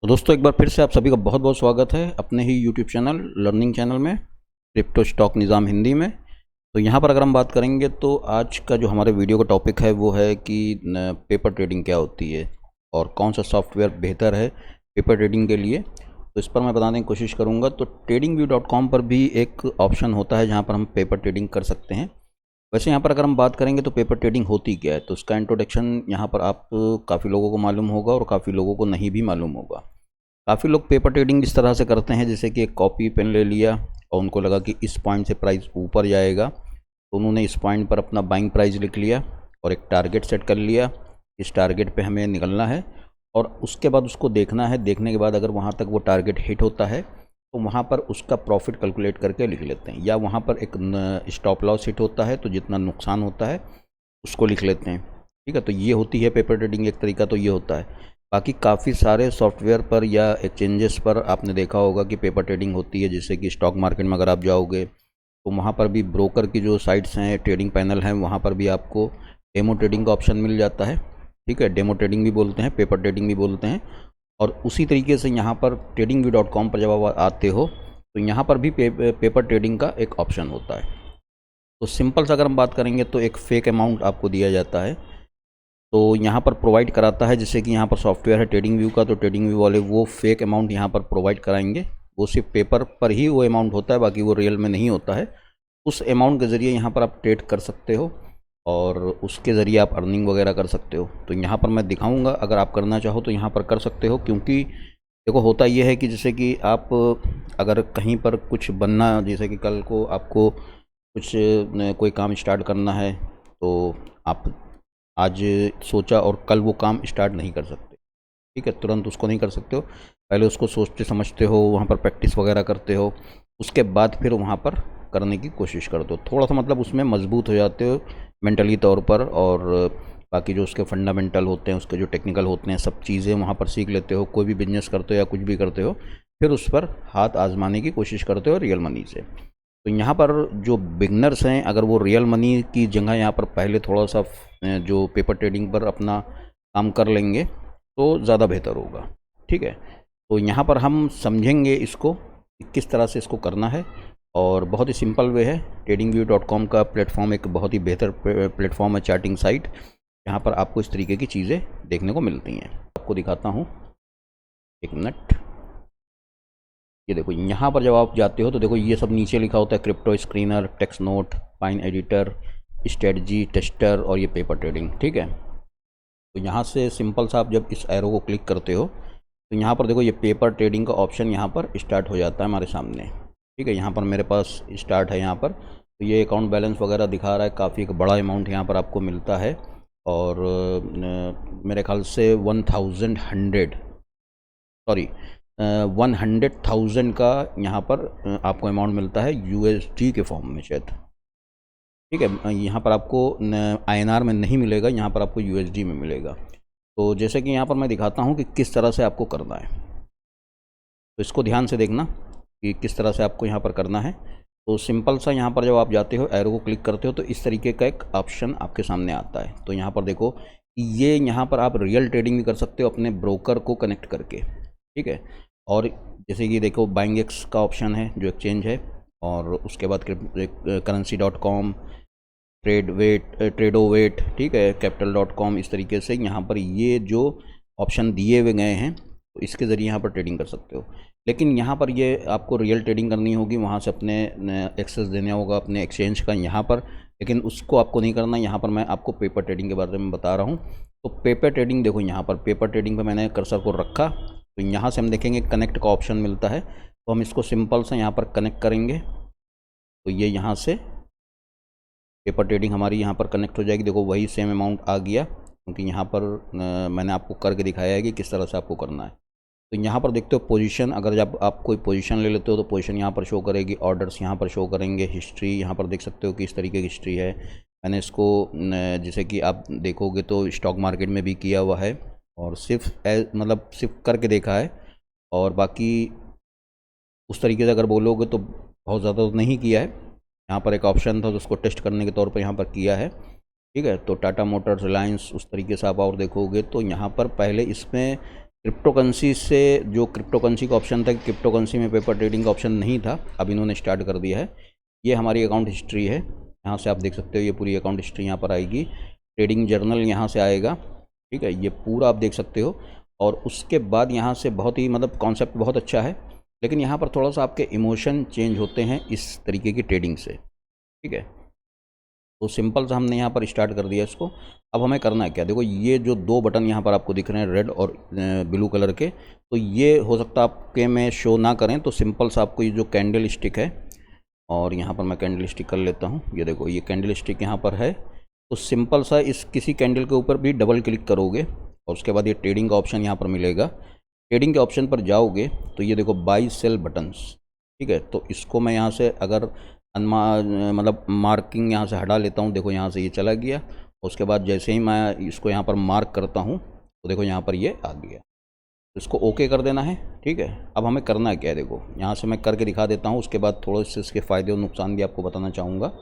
तो दोस्तों एक बार फिर से आप सभी का बहुत बहुत स्वागत है अपने ही यूट्यूब चैनल लर्निंग चैनल में क्रिप्टो स्टॉक निज़ाम हिंदी में। तो यहाँ पर अगर हम बात करेंगे तो आज का जो हमारे वीडियो का टॉपिक है वो है कि पेपर ट्रेडिंग क्या होती है और कौन सा सॉफ्टवेयर बेहतर है पेपर ट्रेडिंग के लिए। तो इस पर मैं बताने की कोशिश करूँगा। तो tradingview.com पर भी एक ऑप्शन होता है जहाँ पर हम पेपर ट्रेडिंग कर सकते हैं। वैसे यहाँ पर अगर हम बात करेंगे तो पेपर ट्रेडिंग होती क्या है, तो उसका इंट्रोडक्शन यहाँ पर आप काफ़ी लोगों को मालूम होगा और काफ़ी लोगों को नहीं भी मालूम होगा। काफ़ी लोग पेपर ट्रेडिंग इस तरह से करते हैं जैसे कि एक कॉपी पेन ले लिया और उनको लगा कि इस पॉइंट से प्राइस ऊपर जाएगा तो उन्होंने इस पॉइंट पर अपना बाइंग प्राइस लिख लिया और एक टारगेट सेट कर लिया। इस टारगेट पे हमें निकलना है और उसके बाद उसको देखना है। देखने के बाद अगर वहाँ तक वो टारगेट हिट होता है तो वहाँ पर उसका प्रॉफिट कैलकुलेट करके लिख लेते हैं, या वहाँ पर एक स्टॉप लॉस हिट होता है तो जितना नुकसान होता है उसको लिख लेते हैं। ठीक है, तो ये होती है पेपर ट्रेडिंग। एक तरीका तो ये होता है। बाकी काफ़ी सारे सॉफ्टवेयर पर या एक्सचेंजेस पर आपने देखा होगा कि पेपर ट्रेडिंग होती है। जैसे कि स्टॉक मार्केट में अगर आप जाओगे तो वहाँ पर भी ब्रोकर की जो साइट्स हैं, ट्रेडिंग पैनल हैं, वहाँ पर भी आपको डेमो ट्रेडिंग का ऑप्शन मिल जाता है। ठीक है, डेमो ट्रेडिंग भी बोलते हैं, पेपर ट्रेडिंग भी बोलते हैं। और उसी तरीके से यहाँ पर tradingview.com पर जब आप आते हो तो यहाँ पर भी पेपर ट्रेडिंग का एक ऑप्शन होता है। तो सिंपल से अगर हम बात करेंगे तो एक फ़ेक अमाउंट आपको दिया जाता है, तो यहाँ पर प्रोवाइड कराता है। जैसे कि यहाँ पर सॉफ्टवेयर है ट्रेडिंग व्यू का, तो ट्रेडिंग व्यू वाले वो फेक अमाउंट यहाँ पर प्रोवाइड कराएंगे। वो सिर्फ पेपर पर ही वो अमाउंट होता है, बाकी वो रियल में नहीं होता है। उस अमाउंट के ज़रिए यहाँ पर आप ट्रेड कर सकते हो और उसके ज़रिए आप अर्निंग वगैरह कर सकते हो। तो यहाँ पर मैं दिखाऊँगा, अगर आप करना चाहो तो यहाँ पर कर सकते हो। क्योंकि देखो होता ये है कि जैसे कि आप अगर कहीं पर कुछ बनना, जैसे कि कल को आपको कुछ कोई काम स्टार्ट करना है तो आप आज सोचा और कल वो काम स्टार्ट नहीं कर सकते। ठीक है, तुरंत उसको नहीं कर सकते हो। पहले उसको सोचते समझते हो, वहाँ पर प्रैक्टिस वगैरह करते हो, उसके बाद फिर वहाँ पर करने की कोशिश करते हो। थोड़ा सा मतलब उसमें मजबूत हो जाते हो मेंटली तौर पर, और बाकी जो उसके फंडामेंटल होते हैं, उसके जो टेक्निकल होते हैं, सब चीज़ें वहाँ पर सीख लेते हो। कोई भी बिजनेस करते हो या कुछ भी करते हो फिर उस पर हाथ आजमाने की कोशिश करते हो रियल मनी से। तो यहाँ पर जो बिगनर्स हैं, अगर वो रियल मनी की जगह यहाँ पर पहले थोड़ा सा जो पेपर ट्रेडिंग पर अपना काम कर लेंगे तो ज़्यादा बेहतर होगा। ठीक है, तो यहाँ पर हम समझेंगे इसको कि किस तरह से इसको करना है, और बहुत ही सिंपल वे है। tradingview.com का प्लेटफॉर्म एक बहुत ही बेहतर प्लेटफॉर्म है, चार्टिंग साइट, जहाँ पर आपको इस तरीके की चीज़ें देखने को मिलती हैं। आपको दिखाता हूँ, एक मिनट। ये देखो, यहाँ पर जब आप जाते हो तो देखो ये सब नीचे लिखा होता है, crypto screener, text note, fine editor, strategy tester और ये पेपर ट्रेडिंग। ठीक है, तो यहाँ से सिंपल सा आप जब इस एरो को क्लिक करते हो तो यहाँ पर देखो ये पेपर ट्रेडिंग का ऑप्शन यहाँ पर स्टार्ट हो जाता है हमारे सामने। ठीक है, यहाँ पर मेरे पास स्टार्ट है। यहाँ पर तो ये अकाउंट बैलेंस वगैरह दिखा रहा है, काफ़ी एक बड़ा अमाउंट यहाँ पर आपको मिलता है। और मेरे ख्याल से 100,000 का यहाँ पर आपको अमाउंट मिलता है यूएसडी के फॉर्म में शायद। ठीक है, यहाँ पर आपको आईएनआर में नहीं मिलेगा, यहाँ पर आपको यूएसडी में मिलेगा। तो जैसे कि यहाँ पर मैं दिखाता हूँ कि किस तरह से आपको करना है, तो इसको ध्यान से देखना कि किस तरह से आपको यहाँ पर करना है। तो सिंपल सा यहाँ पर जब आप जाते हो, एरो को क्लिक करते हो तो इस तरीके का एक ऑप्शन आपके सामने आता है। तो यहाँ पर देखो ये यहाँ पर आप रियल ट्रेडिंग भी कर सकते हो अपने ब्रोकर को कनेक्ट करके। ठीक है, और जैसे कि देखो बाइंगएक्स का ऑप्शन है जो एक्सचेंज है, और उसके बाद currency.com, ट्रेडोवेट, ठीक है, capital.com, इस तरीके से यहाँ पर ये जो ऑप्शन दिए हुए गए हैं तो इसके ज़रिए यहाँ पर ट्रेडिंग कर सकते हो। लेकिन यहाँ पर ये आपको रियल ट्रेडिंग करनी होगी, वहाँ से अपने एक्सेस देना होगा अपने एक्सचेंज का यहाँ पर, लेकिन उसको आपको नहीं करना। यहाँ पर मैं आपको पेपर ट्रेडिंग के बारे में बता रहा हूँ। तो पेपर ट्रेडिंग देखो, यहाँ पर पेपर ट्रेडिंग पर मैंने कर्सर को रखा तो यहाँ से हम देखेंगे कनेक्ट का ऑप्शन मिलता है। तो हम इसको सिंपल से यहाँ पर कनेक्ट करेंगे तो ये यहाँ से पेपर ट्रेडिंग हमारी यहाँ पर कनेक्ट हो जाएगी। देखो वही सेम अमाउंट आ गया, क्योंकि यहाँ पर मैंने आपको करके दिखाया है कि किस तरह से आपको करना है। तो यहाँ पर देखते हो पोजीशन, अगर जब आप कोई पोजीशन ले लेते हो तो पोजीशन यहाँ पर शो करेगी, ऑर्डर्स यहाँ पर शो करेंगे, हिस्ट्री यहाँ पर देख सकते हो कि इस तरीके की हिस्ट्री है। मैंने इसको जैसे कि आप देखोगे तो स्टॉक मार्केट में भी किया हुआ है, और सिर्फ मतलब सिर्फ करके देखा है, और बाकी उस तरीके से अगर बोलोगे तो बहुत ज़्यादा तो नहीं किया है। यहाँ पर एक ऑप्शन था तो उसको टेस्ट करने के तौर पर यहाँ पर किया है। ठीक है, तो टाटा मोटर्स, रिलायंस, उस तरीके से आप और देखोगे तो यहाँ पर पहले इसमें क्रिप्टो करेंसी से जो क्रिप्टो करेंसी का ऑप्शन था, क्रिप्टो करेंसी में पेपर ट्रेडिंग का ऑप्शन नहीं था, अब इन्होंने स्टार्ट कर दिया है। ये हमारी अकाउंट हिस्ट्री है, यहाँ से आप देख सकते हो, ये पूरी अकाउंट हिस्ट्री यहाँ पर आएगी। ट्रेडिंग जर्नल यहाँ से आएगा, ठीक है, ये पूरा आप देख सकते हो। और उसके बाद यहाँ से बहुत ही मतलब कॉन्सेप्ट बहुत अच्छा है, लेकिन यहाँ पर थोड़ा सा आपके इमोशन चेंज होते हैं इस तरीके की ट्रेडिंग से, ठीक है। तो सिंपल सा हमने यहाँ पर स्टार्ट कर दिया इसको। अब हमें करना है क्या, देखो ये जो दो बटन यहाँ पर आपको दिख रहे हैं रेड और ब्लू कलर के, तो ये हो सकता है आपके में शो ना करें, तो सिंपल सा आपको ये जो कैंडल स्टिक है, और यहाँ पर मैं कैंडल स्टिक कर लेता हूँ, ये देखो ये कैंडल स्टिक यहाँ पर है। तो सिंपल सा इस किसी कैंडल के ऊपर भी डबल क्लिक करोगे और उसके बाद ये ट्रेडिंग का ऑप्शन यहाँ पर मिलेगा। ट्रेडिंग के ऑप्शन पर जाओगे तो ये देखो बाई सेल बटन्स, ठीक है। तो इसको मैं यहाँ से अगर मतलब मार्किंग यहाँ से हटा लेता हूँ, देखो यहाँ से ये चला गया। उसके बाद जैसे ही मैं इसको यहाँ पर मार्क करता हूँ तो देखो यहाँ पर ये आ गया, तो इसको ओके कर देना है, ठीक है। अब हमें करना क्या है, देखो यहाँ से मैं करके दिखा देता हूँ, उसके बाद थोड़े से इसके फ़ायदे और नुकसान भी आपको बताना चाहूँगा।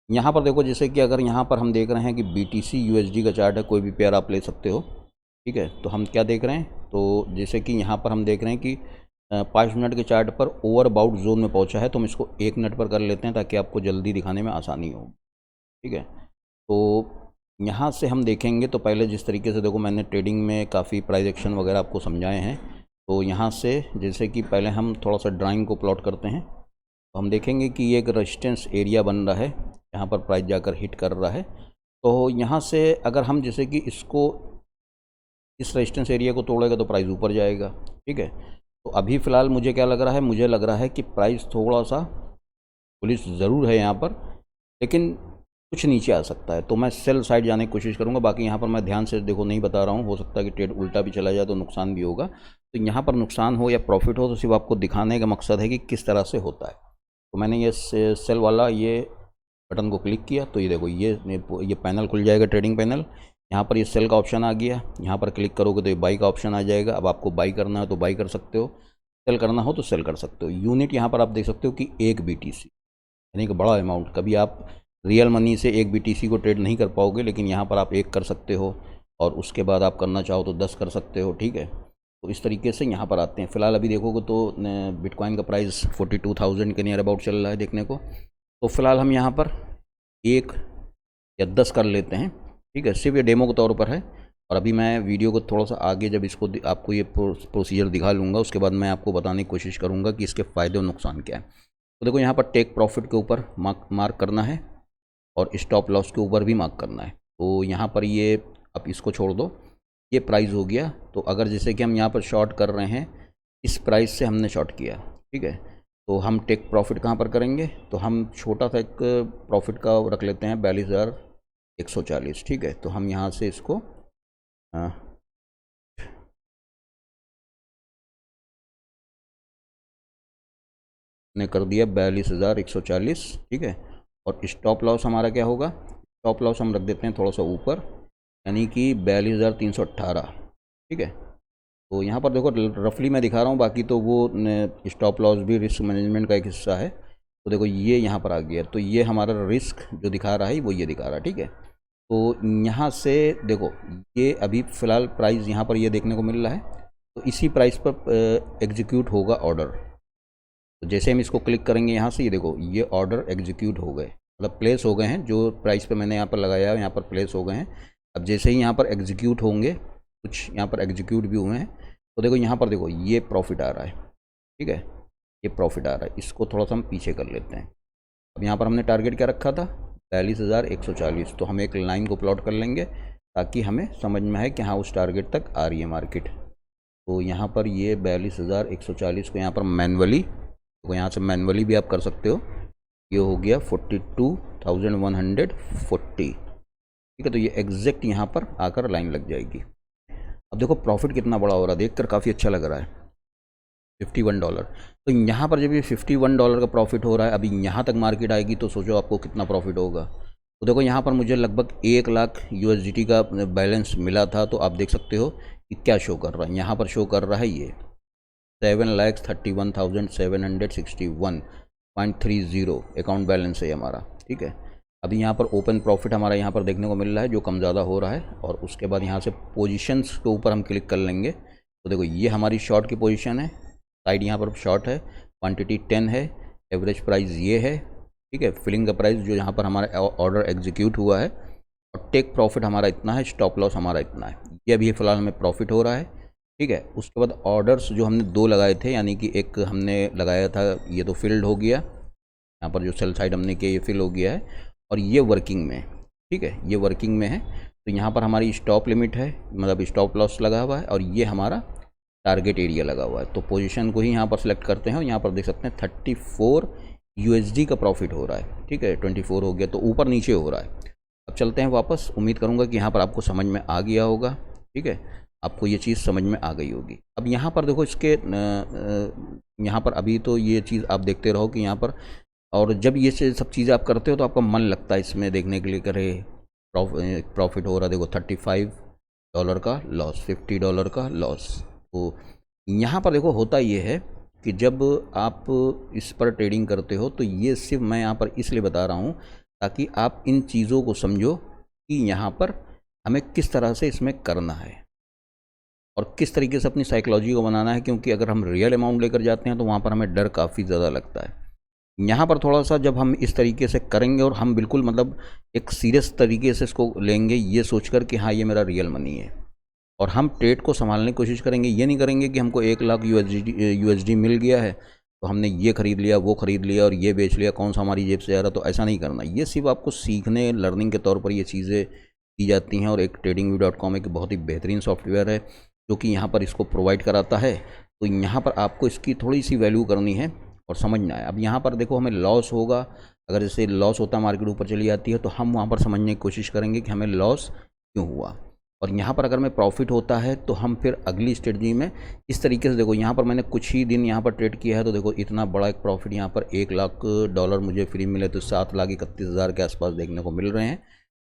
यहाँ पर देखो, जैसे कि अगर यहाँ पर हम देख रहे हैं कि BTC USD का चार्ट है, कोई भी पेयर आप ले सकते हो, ठीक है। तो हम क्या देख रहे हैं, तो जैसे कि यहाँ पर हम देख रहे हैं कि 5 मिनट के चार्ट पर ओवरबाउट जोन में पहुँचा है, तो हम इसको 1 मिनट पर कर लेते हैं ताकि आपको जल्दी दिखाने में आसानी हो, ठीक है। तो यहाँ से हम देखेंगे, तो पहले जिस तरीके से देखो मैंने ट्रेडिंग में काफ़ी प्राइस एक्शन वगैरह आपको समझाए हैं, तो यहाँ से जैसे कि पहले हम थोड़ा सा ड्राइंग को प्लॉट करते हैं, तो हम देखेंगे कि ये एक रेजिस्टेंस एरिया बन रहा है, यहाँ पर प्राइस जाकर हिट कर रहा है। तो यहाँ से अगर हम जैसे कि इसको इस रेजिस्टेंस एरिया को तोड़ेगा तो प्राइस ऊपर जाएगा, ठीक है। तो अभी फ़िलहाल मुझे क्या लग रहा है, मुझे लग रहा है कि प्राइस थोड़ा सा पुलिस ज़रूर है यहाँ पर, लेकिन कुछ नीचे आ सकता है, तो मैं सेल साइड जाने की कोशिश करूँगा। बाकी यहाँ पर मैं ध्यान से देखो नहीं बता रहा हूँ, हो सकता है कि ट्रेड उल्टा भी चला जाए तो नुकसान भी होगा। तो यहाँ पर नुकसान हो या प्रॉफिट हो, तो सिर्फ आपको दिखाने का मकसद है कि किस तरह से होता है। तो मैंने ये सेल वाला ये बटन को क्लिक किया, तो ये देखो ये पैनल खुल जाएगा, ट्रेडिंग पैनल। यहाँ पर ये सेल का ऑप्शन आ गया, यहाँ पर क्लिक करोगे तो ये बाई का ऑप्शन आ जाएगा। अब आपको बाई करना है तो बाई कर सकते हो, सेल करना हो तो सेल कर सकते हो। यूनिट यहाँ पर आप देख सकते हो कि 1 BTC, यानी कि बड़ा अमाउंट। कभी आप रियल मनी से 1 BTC को ट्रेड नहीं कर पाओगे, लेकिन यहाँ पर आप 1 कर सकते हो, और उसके बाद आप करना चाहो तो 10 कर सकते हो, ठीक है। तो इस तरीके से यहाँ पर आते हैं। फ़िलहाल अभी देखोगे तो बिटकॉइन का प्राइस 42,000 के नियर अबाउट चल रहा है देखने को। तो फ़िलहाल हम यहाँ पर 1 या 10 कर लेते हैं, ठीक है, सिर्फ ये डेमो के तौर पर है। और अभी मैं वीडियो को थोड़ा सा आगे जब इसको आपको ये प्रोसीजर दिखा लूँगा, उसके बाद मैं आपको बताने की कोशिश करूँगा कि इसके फ़ायदे और नुकसान क्या है। तो देखो यहाँ पर टेक प्रॉफिट के ऊपर मार्क करना है और स्टॉप लॉस के ऊपर भी मार्क करना है। तो यहाँ पर ये आप इसको छोड़ दो, ये प्राइस हो गया। तो अगर जैसे कि हम यहाँ पर शॉर्ट कर रहे हैं, इस प्राइस से हमने शॉर्ट किया, ठीक है, तो हम टेक प्रॉफिट कहाँ पर करेंगे, तो हम छोटा सा एक प्रॉफिट का रख लेते हैं 42,140, ठीक है। तो हम यहाँ से इसको ने कर दिया 42,140, ठीक है। और स्टॉप लॉस हमारा क्या होगा, स्टॉप लॉस हम रख देते हैं थोड़ा सा ऊपर, यानी कि 42,318, ठीक है। तो यहाँ पर देखो रफली मैं दिखा रहा हूँ, बाकी तो वो स्टॉप लॉस भी रिस्क मैनेजमेंट का एक हिस्सा है। तो देखो ये यहाँ पर आ गया, तो ये हमारा रिस्क जो दिखा रहा है वो ये दिखा रहा है, ठीक है। तो यहाँ से देखो ये अभी फ़िलहाल प्राइस यहाँ पर ये देखने को मिल रहा है, तो इसी प्राइस पर एग्जीक्यूट होगा ऑर्डर। तो जैसे हम इसको क्लिक करेंगे यहाँ से, ये देखो ये ऑर्डर एग्जीक्यूट हो गए, मतलब प्लेस हो गए हैं। जो प्राइस पे मैंने यहाँ पर लगाया है यहाँ पर प्लेस हो गए हैं। अब जैसे ही यहाँ पर एग्जीक्यूट होंगे, कुछ यहाँ पर एग्जीक्यूट भी हुए हैं, तो देखो यहाँ पर देखो ये प्रॉफिट आ रहा है, ठीक है, ये प्रॉफिट आ रहा है। इसको थोड़ा सा हम पीछे कर लेते हैं। अब यहाँ पर हमने टारगेट क्या रखा था, 42,140। तो हम एक लाइन को प्लॉट कर लेंगे ताकि हमें समझ में आए कि हाँ उस टारगेट तक आ रही है मार्केट। तो यहाँ पर ये 42,140 को यहाँ पर मैनुअली, तो यहाँ से मैनुअली भी आप कर सकते हो, ये हो गया 42,140, ठीक है। तो ये एग्जैक्ट यहाँ पर आकर लाइन लग जाएगी। अब देखो प्रॉफिट कितना बड़ा हो रहा है, देखकर काफ़ी अच्छा लग रहा है, $51। तो यहाँ पर जब ये $51 का प्रॉफिट हो रहा है, अभी यहाँ तक मार्केट आएगी तो सोचो आपको कितना प्रॉफिट होगा। तो देखो यहाँ पर मुझे लगभग 1 लाख USDT का बैलेंस मिला था। तो आप देख सकते हो कि क्या शो कर रहा है, यहाँ पर शो कर रहा है ये 7,31,761.30 अकाउंट बैलेंस है हमारा, ठीक है। अभी यहाँ पर ओपन प्रॉफिट हमारा यहाँ पर देखने को मिल रहा है, जो कम ज़्यादा हो रहा है। और उसके बाद यहाँ से पोजीशंस के ऊपर हम क्लिक कर लेंगे, तो देखो ये हमारी शॉर्ट की पोजीशन है, साइड यहाँ पर शॉर्ट है, क्वांटिटी 10 है, एवरेज प्राइस ये है, ठीक है। फिलिंग का प्राइस जो यहाँ पर हमारा ऑर्डर एग्जीक्यूट हुआ है, और टेक प्रॉफिट हमारा इतना है, स्टॉप लॉस हमारा इतना है। ये अभी फ़िलहाल हमें प्रॉफिट हो रहा है, ठीक है। उसके बाद ऑर्डर्स जो हमने 2 लगाए थे, यानी कि एक हमने लगाया था, ये तो फिल्ड हो गया, यहाँ पर जो सेल साइड हमने किया ये फिल हो गया है, और ये वर्किंग में, ठीक है, ये वर्किंग में है। तो यहाँ पर हमारी स्टॉप लिमिट है, मतलब स्टॉप लॉस लगा हुआ है, और ये हमारा टारगेट एरिया लगा हुआ है। तो पोजीशन को ही यहाँ पर सेलेक्ट करते हैं, और यहाँ पर देख सकते हैं 34 USD का प्रॉफिट हो रहा है, ठीक है। 24 हो गया, तो ऊपर नीचे हो रहा है। अब चलते हैं वापस। उम्मीद करूँगा कि यहाँ पर आपको समझ में आ गया होगा, ठीक है, आपको ये चीज़ समझ में आ गई होगी। अब यहाँ पर देखो इसके यहाँ पर अभी तो ये चीज़ आप देखते रहो कि यहाँ पर, और जब ये सब चीज़ें आप करते हो तो आपका मन लगता है इसमें देखने के लिए, करे प्रॉफिट हो रहा है। देखो $35 का लॉस, $50 का लॉस। तो यहाँ पर देखो होता ये है कि जब आप इस पर ट्रेडिंग करते हो, तो ये सिर्फ मैं यहाँ पर इसलिए बता रहा हूँ ताकि आप इन चीज़ों को समझो कि यहाँ पर हमें किस तरह से इसमें करना है और किस तरीके से अपनी साइकोलॉजी को बनाना है। क्योंकि अगर हम रियल अमाउंट लेकर जाते हैं तो वहाँ पर हमें डर काफ़ी ज़्यादा लगता है। यहाँ पर थोड़ा सा जब हम इस तरीके से करेंगे और हम बिल्कुल मतलब एक सीरियस तरीके से इसको लेंगे, ये सोचकर कि हाँ ये मेरा रियल मनी है, और हम ट्रेड को संभालने की कोशिश करेंगे। ये नहीं करेंगे कि हमको 1 लाख USD मिल गया है तो हमने ये ख़रीद लिया, वो ख़रीद लिया और ये बेच लिया, कौन सा हमारी जेब से आ रहा। तो ऐसा नहीं करना। ये सिर्फ आपको सीखने, लर्निंग के तौर पर ये चीज़ें दी जाती हैं। और एक tradingview.com एक बहुत ही बेहतरीन सॉफ्टवेयर है जो कि यहाँ पर इसको प्रोवाइड कराता है। तो यहाँ पर आपको इसकी थोड़ी सी वैल्यू करनी है और समझना है। अब यहाँ पर देखो हमें लॉस होगा, अगर जैसे लॉस होता है, मार्केट ऊपर चली जाती है, तो हम वहाँ पर समझने की कोशिश करेंगे कि हमें लॉस क्यों हुआ। और यहाँ पर अगर हमें प्रॉफिट होता है तो हम फिर अगली स्ट्रेटजी में इस तरीके से, देखो यहाँ पर मैंने कुछ ही दिन यहाँ पर ट्रेड किया है, तो देखो इतना बड़ा एक प्रॉफिट यहाँ पर $1 लाख मुझे फ्री मिले, तो 7,31,000 के आसपास देखने को मिल रहे हैं।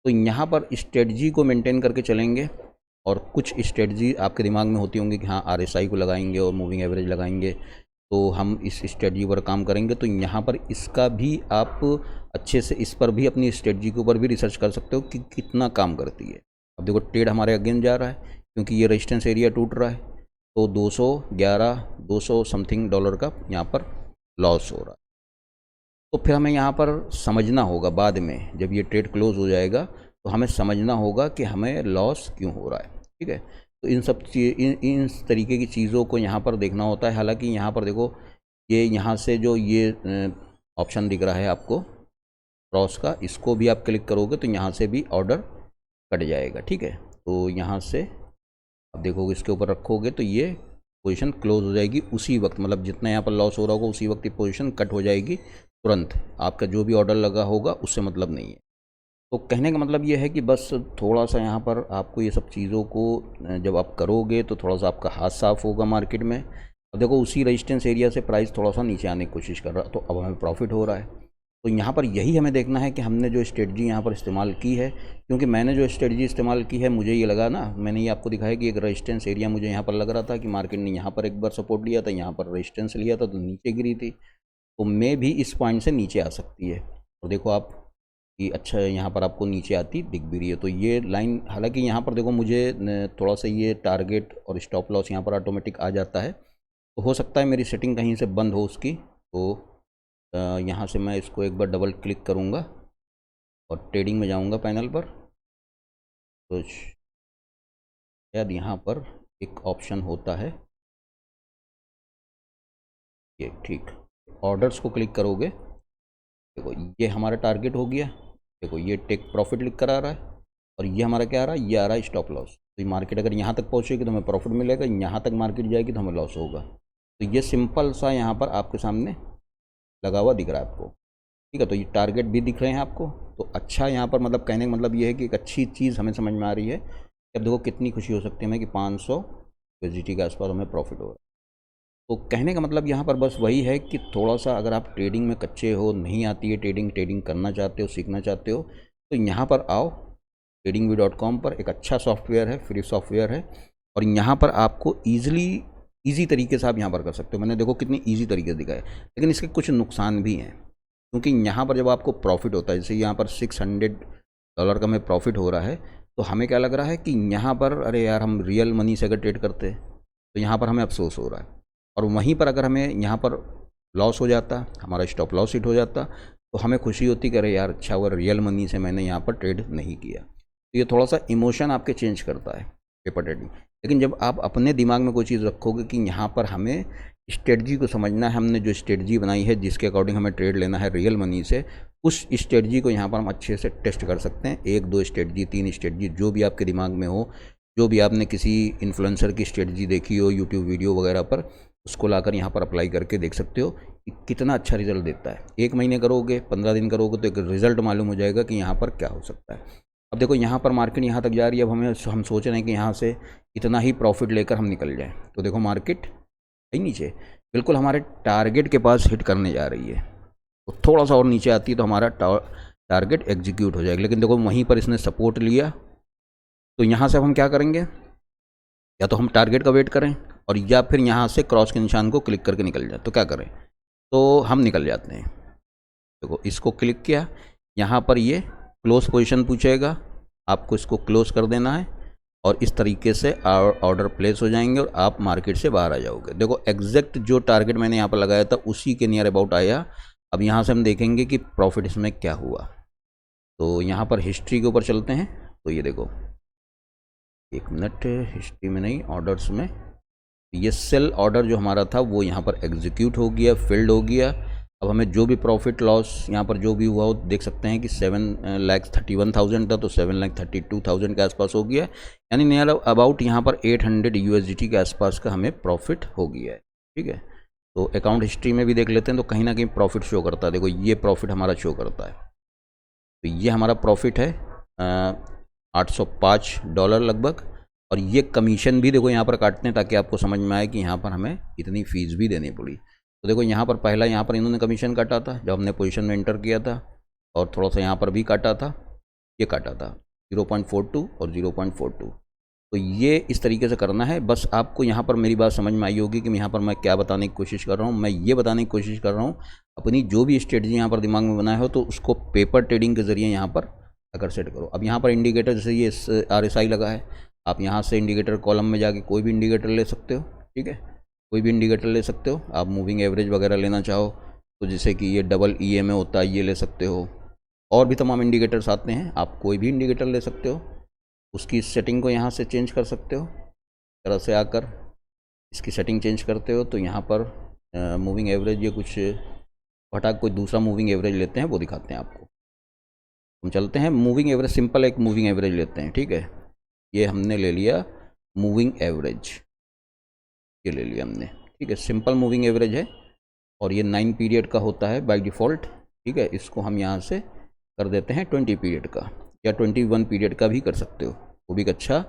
तो यहाँ पर स्ट्रेटजी को मेंटेन करके चलेंगे, और कुछ स्ट्रेटजी आपके दिमाग में होती होंगी कि हाँ RSI को लगाएंगे और मूविंग एवरेज लगाएंगे, तो हम इस स्ट्रेटजी पर काम करेंगे। तो यहाँ पर इसका भी आप अच्छे से, इस पर भी अपनी स्ट्रेटजी के ऊपर भी रिसर्च कर सकते हो कि कितना काम करती है। अब देखो ट्रेड हमारे अगेंस्ट जा रहा है क्योंकि ये रेजिस्टेंस एरिया टूट रहा है, तो 200 समथिंग डॉलर का यहाँ पर लॉस हो रहा है। तो फिर हमें यहाँ पर समझना होगा, बाद में जब ये ट्रेड क्लोज हो जाएगा तो हमें समझना होगा कि हमें लॉस क्यों हो रहा है, ठीक है। तो इन सब इन तरीके की चीज़ों को यहाँ पर देखना होता है। हालांकि यहाँ पर देखो ये यहाँ से जो ये ऑप्शन दिख रहा है आपको क्रॉस का, इसको भी आप क्लिक करोगे तो यहाँ से भी ऑर्डर कट जाएगा, ठीक है। तो यहाँ से आप देखोगे, इसके ऊपर रखोगे तो ये पोजीशन क्लोज हो जाएगी उसी वक्त, मतलब जितना यहाँ पर लॉस हो रहा होगा उसी वक्त ये पोजीशन कट हो जाएगी तुरंत। आपका जो भी ऑर्डर लगा होगा उससे मतलब नहीं है। तो कहने का मतलब ये है कि बस थोड़ा सा यहाँ पर आपको ये सब चीज़ों को जब आप करोगे तो थोड़ा सा आपका हाथ साफ होगा मार्केट में। अब देखो उसी रेजिस्टेंस एरिया से प्राइस थोड़ा सा नीचे आने की कोशिश कर रहा, तो अब हमें प्रॉफिट हो रहा है। तो यहाँ पर यही हमें देखना है कि हमने जो स्ट्रेटजी यहाँ पर इस्तेमाल की है, क्योंकि मैंने जो स्ट्रेटजी इस्तेमाल की है, मुझे ये लगा ना, मैंने ये आपको दिखाया कि एक रेजिस्टेंस एरिया मुझे यहाँ पर लग रहा था कि मार्केट ने यहाँ पर एक बार सपोर्ट लिया था, यहाँ पर रेजिस्टेंस लिया था तो नीचे गिरी थी, तो मे भी इस पॉइंट से नीचे आ सकती है। और देखो आप कि अच्छा यहाँ पर आपको नीचे आती दिख भी रही है। तो ये लाइन, हालांकि यहाँ पर देखो मुझे थोड़ा सा ये टारगेट और स्टॉप लॉस यहाँ पर ऑटोमेटिक आ जाता है, तो हो सकता है मेरी सेटिंग कहीं से बंद हो उसकी। तो यहाँ से मैं इसको एक बार डबल क्लिक करूँगा और ट्रेडिंग में जाऊँगा पैनल पर, तो शायद यहाँ पर एक ऑप्शन होता है ये, ठीक, ऑर्डर्स को क्लिक करोगे, देखो ये हमारा टारगेट हो गया, देखो ये टेक प्रॉफिट लिख कर आ रहा है, और ये हमारा क्या आ रहा है, ये आ रहा है स्टॉप लॉस। तो ये मार्केट अगर यहाँ तक पहुँचेगी तो हमें प्रॉफिट मिलेगा, यहाँ तक मार्केट जाएगी तो हमें लॉस होगा। तो ये सिंपल सा यहाँ पर आपके सामने लगा हुआ दिख रहा है आपको, ठीक है। तो ये टारगेट भी दिख रहे हैं आपको। तो अच्छा यहाँ पर मतलब कहने का मतलब ये है कि एक अच्छी चीज़ हमें समझ में आ रही है। अब देखो कितनी खुशी हो सकती है हमें कि 500 USD के आसपास हमें प्रॉफिट हो रहा है। तो कहने का मतलब यहाँ पर बस वही है कि थोड़ा सा अगर आप ट्रेडिंग में कच्चे हो, नहीं आती है ट्रेडिंग करना चाहते हो, सीखना चाहते हो, तो यहाँ पर आओ। tradingview.com पर एक अच्छा सॉफ्टवेयर है, फ्री सॉफ्टवेयर है, और यहाँ पर आपको ईजी तरीके से आप यहाँ पर कर सकते हो। मैंने देखो कितनी ईजी तरीके से दिखाया, लेकिन इसके कुछ नुकसान भी हैं। क्योंकि यहाँ पर जब आपको प्रॉफिट होता है, जैसे यहाँ पर $600 का हमें प्रॉफिट हो रहा है, तो हमें क्या लग रहा है कि यहाँ पर अरे यार हम रियल मनी से अगर ट्रेड करते तो यहाँ पर हमें अफसोस हो रहा है। और वहीं पर अगर हमें यहाँ पर लॉस हो जाता, हमारा स्टॉप लॉस हिट हो जाता, तो हमें खुशी होती कि अरे यार अच्छा हुआ रियल मनी से मैंने यहाँ पर ट्रेड नहीं किया। तो ये थोड़ा सा इमोशन आपके चेंज करता है पेपर ट्रेडिंग। लेकिन जब आप अपने दिमाग में कोई चीज़ रखोगे कि यहाँ पर हमें स्ट्रेटजी को समझना है, हमने जो स्ट्रेटजी बनाई है जिसके अकॉर्डिंग हमें ट्रेड लेना है रियल मनी से, उस स्ट्रेटजी को यहाँ पर हम अच्छे से टेस्ट कर सकते हैं। 1-2 स्ट्रेटजी, 3 स्ट्रेटजी, जो भी आपके दिमाग में हो, जो भी आपने किसी इन्फ्लुएंसर की स्ट्रेटजी देखी हो यूट्यूब वीडियो वगैरह पर, उसको लाकर यहाँ पर अप्लाई करके देख सकते हो कि कितना अच्छा रिजल्ट देता है। 1 महीने करोगे, 15 दिन करोगे तो एक रिजल्ट मालूम हो जाएगा कि यहाँ पर क्या हो सकता है। अब देखो यहाँ पर मार्केट यहाँ तक जा रही है, अब हम सोच रहे हैं कि यहाँ से इतना ही प्रॉफिट लेकर हम निकल जाएं। तो देखो मार्केट है नीचे, बिल्कुल हमारे टारगेट के पास हिट करने जा रही है। तो थोड़ा सा और नीचे आती है तो हमारा टारगेट एग्जीक्यूट हो जाएगा। लेकिन देखो वहीं पर इसने सपोर्ट लिया, तो यहाँ से अब हम क्या करेंगे, या तो हम टारगेट का वेट करें और या फिर यहाँ से क्रॉस के निशान को क्लिक करके निकल जाए। तो क्या करें, तो हम निकल जाते हैं। देखो इसको क्लिक किया, यहाँ पर ये क्लोज पोजीशन पूछेगा, आपको इसको क्लोज कर देना है और इस तरीके से ऑर्डर प्लेस हो जाएंगे और आप मार्केट से बाहर आ जाओगे। देखो एग्जैक्ट जो टारगेट मैंने यहाँ पर लगाया था उसी के नियर अबाउट आया। अब यहाँ से हम देखेंगे कि प्रॉफिट इसमें क्या हुआ। तो यहाँ पर हिस्ट्री के ऊपर चलते हैं। तो ये देखो 1 मिनट, हिस्ट्री में नहीं ऑर्डर्स में, ये सेल ऑर्डर जो हमारा था वो यहाँ पर एग्जीक्यूट हो गया, फिल्ड हो गया। अब हमें जो भी प्रॉफिट लॉस यहाँ पर जो भी हुआ वो देख सकते हैं कि 7,31,000 था तो 7,32,000 के आसपास हो गया, यानी नियर अबाउट यहाँ पर 800 USDT के आसपास का हमें प्रॉफिट हो गया है। ठीक है, तो अकाउंट हिस्ट्री में भी देख लेते हैं तो कहीं ना कहीं प्रॉफिट शो करता है। देखो ये प्रॉफिट हमारा शो करता है, तो ये हमारा प्रॉफिट है $805 लगभग। और ये कमीशन भी देखो यहाँ पर काटते हैं ताकि आपको समझ में आए कि यहाँ पर हमें इतनी फ़ीस भी देनी पड़ी। तो देखो यहाँ पर पहला यहाँ पर इन्होंने कमीशन काटा था जब हमने पोजीशन में एंटर किया था, और थोड़ा सा यहाँ पर भी काटा था, ये काटा था 0.42 और 0.42। तो ये इस तरीके से करना है। बस आपको यहाँ पर मेरी बात समझ में आई होगी कि यहाँ पर मैं क्या बताने की कोशिश कर रहा हूँ। मैं ये बताने की कोशिश कर रहा हूँ अपनी जो भी स्ट्रेटजी यहाँ पर दिमाग में बनाया हो तो उसको पेपर ट्रेडिंग के ज़रिए यहाँ पर अगर सेट करो। अब यहाँ पर इंडिकेटर जैसे ये RSI लगा है, आप यहाँ से इंडिकेटर कॉलम में जाके कोई भी इंडिकेटर ले सकते हो। ठीक है, कोई भी इंडिकेटर ले सकते हो। आप मूविंग एवरेज वगैरह लेना चाहो तो जैसे कि ये EMA होता है, ये ले सकते हो। और भी तमाम इंडिकेटर्स आते हैं, आप कोई भी इंडिकेटर ले सकते हो। उसकी सेटिंग को यहाँ से चेंज कर सकते हो, तरह से आकर इसकी सेटिंग चेंज करते हो तो यहाँ पर मूविंग एवरेज ये कुछ हटा कोई दूसरा मूविंग एवरेज लेते हैं, वो दिखाते हैं आपको। हम चलते हैं मूविंग एवरेज, सिंपल एक मूविंग एवरेज लेते हैं। ठीक है, ये हमने ले लिया मूविंग एवरेज, ये ले लिया हमने। ठीक है, सिंपल मूविंग एवरेज है और ये 9 पीरियड का होता है बाय डिफ़ॉल्ट। ठीक है, इसको हम यहाँ से कर देते हैं 20 पीरियड का, या 21 पीरियड का भी कर सकते हो, वो भी अच्छा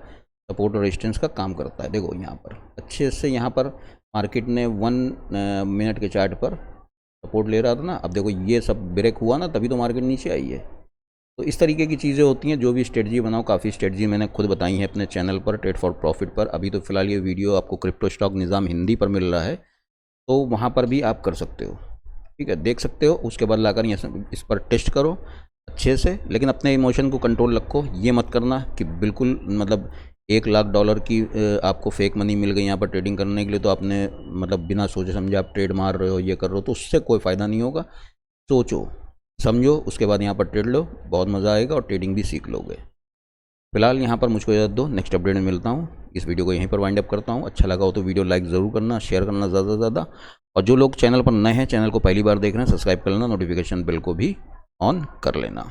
सपोर्ट और रेजिस्टेंस का काम करता है। देखो यहाँ पर अच्छे से यहाँ पर मार्केट ने 1 मिनट के चार्ट पर सपोर्ट ले रहा था ना। अब देखो ये सब ब्रेक हुआ ना, तभी तो मार्केट नीचे आई है। तो इस तरीके की चीज़ें होती हैं। जो भी स्ट्रेटजी बनाओ, काफ़ी स्ट्रेटजी मैंने खुद बताई है अपने चैनल पर ट्रेड फॉर प्रॉफिट पर। अभी तो फिलहाल ये वीडियो आपको क्रिप्टो स्टॉक निज़ाम हिंदी पर मिल रहा है, तो वहाँ पर भी आप कर सकते हो। ठीक है, देख सकते हो, उसके बाद लाकर इस पर टेस्ट करो अच्छे से। लेकिन अपने इमोशन को कंट्रोल रखो, ये मत करना कि बिल्कुल मतलब $1,00,000 की आपको फेक मनी मिल गई यहाँ पर ट्रेडिंग करने के लिए, तो आपने मतलब बिना सोचे समझे आप ट्रेड मार रहे हो, ये कर रहे हो, तो उससे कोई फ़ायदा नहीं होगा। सोचो समझो, उसके बाद यहाँ पर ट्रेड लो, बहुत मज़ा आएगा और ट्रेडिंग भी सीख लोगे। फिलहाल यहाँ पर मुझको इजाज़त दो, नेक्स्ट अपडेट में मिलता हूँ। इस वीडियो को यहीं पर वाइंड अप करता हूँ। अच्छा लगा हो तो वीडियो लाइक ज़रूर करना, शेयर करना ज़्यादा से ज़्यादा, और जो लोग चैनल पर नए हैं, चैनल को पहली बार देख रहे हैं, सब्सक्राइब कर लेना, नोटिफिकेशन बेल को भी ऑन कर लेना।